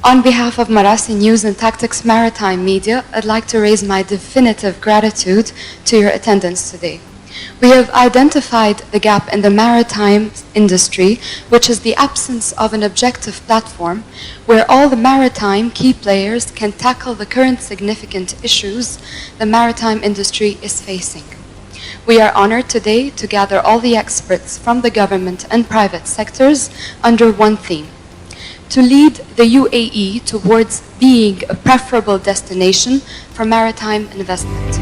On behalf of Marasi News and Tactics Maritime Media, I'd like to raise my definitive gratitude to your attendance today. We have identified the gap in the maritime industry, which is the absence of an objective platform where all the maritime key players can tackle the current significant issues the maritime industry is facing. We are honored today to gather all the experts from the government and private sectors under one theme: to lead the UAE towards being a preferable destination for maritime investment.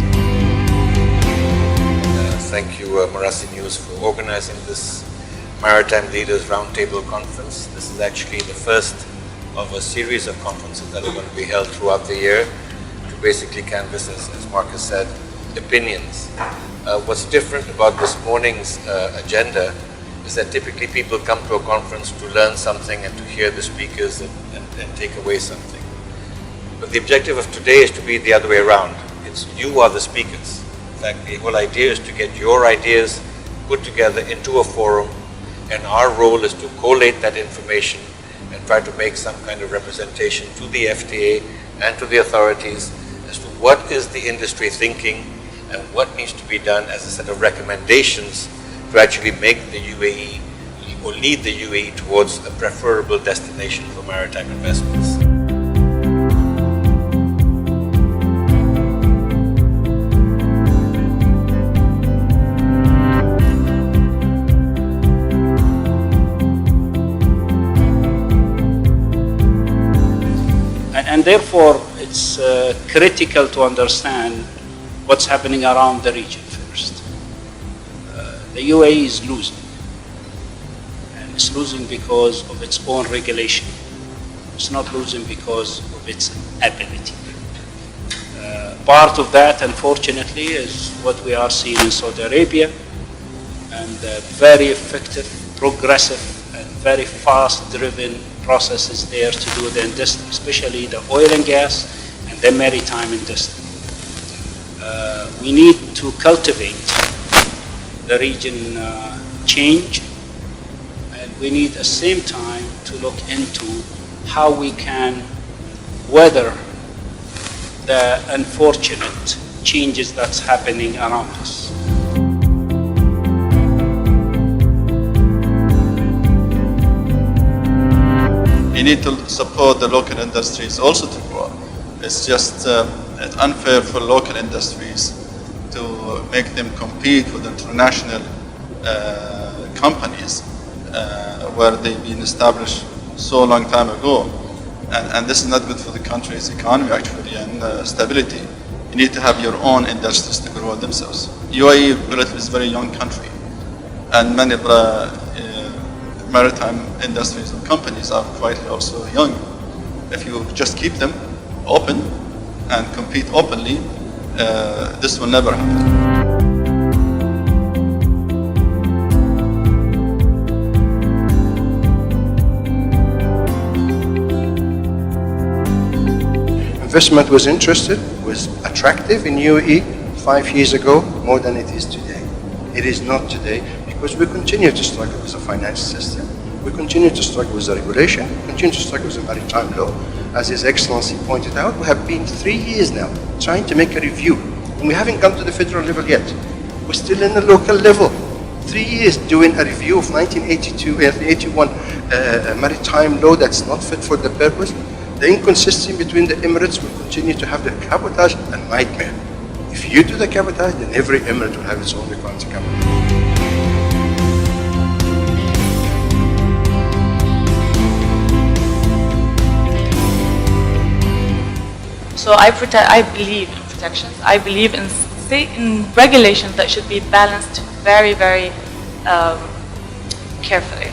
Thank you, Marasi News, for organizing this Maritime Leaders Roundtable Conference. This is actually the first of a series of conferences that are going to be held throughout the year to basically canvass, as Marcus said, opinions. What's different about this morning's agenda is that typically people come to a conference to learn something and to hear the speakers and take away something. But the objective of today is to be the other way around. It's you are the speakers. In fact, the whole idea is to get your ideas put together into a forum, and our role is to collate that information and try to make some kind of representation to the FTA and to the authorities as to what is the industry thinking and what needs to be done as a set of recommendations to actually make the UAE or lead the UAE towards a preferable destination for maritime investments. And therefore, it's critical to understand what's happening around the region first. The UAE is losing. And it's losing because of its own regulation. It's not losing because of its ability. Part of that, unfortunately, is what we are seeing in Saudi Arabia, and very effective, progressive, and very fast-driven processes there to do the industry, especially the oil and gas and the maritime industry. We need to cultivate the region change, and we need at the same time to look into how we can weather the unfortunate changes that's happening around us. You need to support the local industries also to grow. It's just unfair for local industries to make them compete with international companies where they've been established so long time ago. And this is not good for the country's economy actually and stability. You need to have your own industries to grow themselves. UAE is a very young country, and many maritime industries and companies are quite also young. If you just keep them open and compete openly, this will never happen. Investment was interested, was attractive in UAE 5 years ago, more than it is today. It is not today because we continue to struggle with the financial system, we continue to struggle with the regulation, we continue to struggle with the maritime law. As His Excellency pointed out, we have been 3 years now trying to make a review, and we haven't come to the federal level yet. We're still in the local level. 3 years doing a review of 1982 and 81 maritime law that's not fit for the purpose. The inconsistency between the Emirates will continue to have the cabotage a nightmare. If you do the cabotage, then every Emirate will have its own requirements of cabotage. So I believe in protections. I believe in regulations that should be balanced very, very carefully.